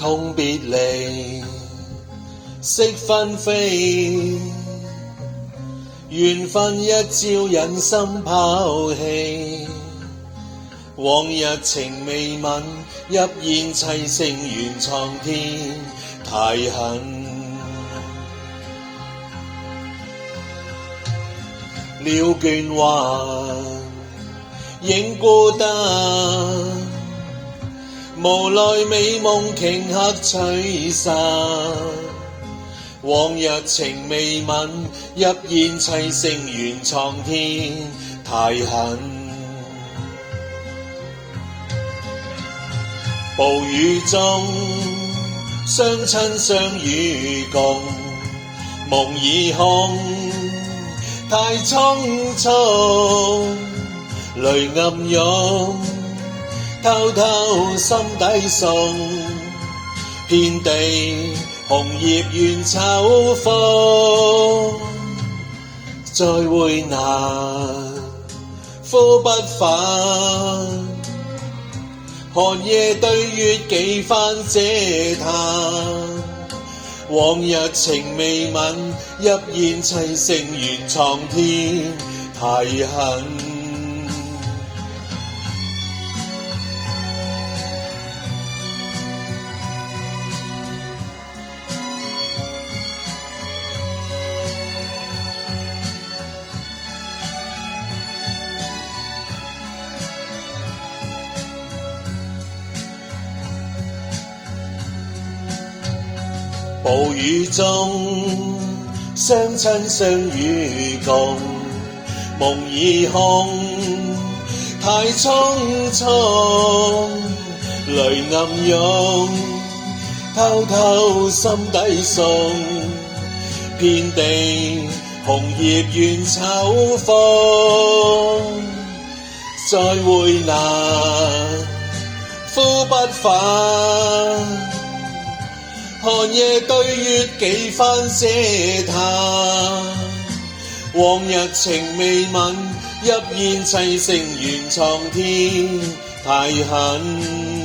痛別離，惜紛飛，緣分一朝忍心拋棄。往日情未泯，泣煙凄聲怨蒼天，太狠。了倦還影孤單，無奈美夢頃刻吹散。往日情未泯，泣煙凄聲怨蒼天，太狠。暴雨中，相親相與共，夢已空，太匆匆，淚暗湧，偷偷心底送，遍地紅葉怨秋風，再會難，呼不返。寒夜對月幾番嗟嘆，往日情未泯，泣煙凄聲怨蒼天，太狠。暴雨中，相親相與共，夢已空，太匆匆，淚暗湧，偷偷心底送，遍地紅葉怨秋風，再會難，呼不返。寒夜對月幾番嗟嘆，往日情未泯，泣煙凄聲怨蒼天，太狠。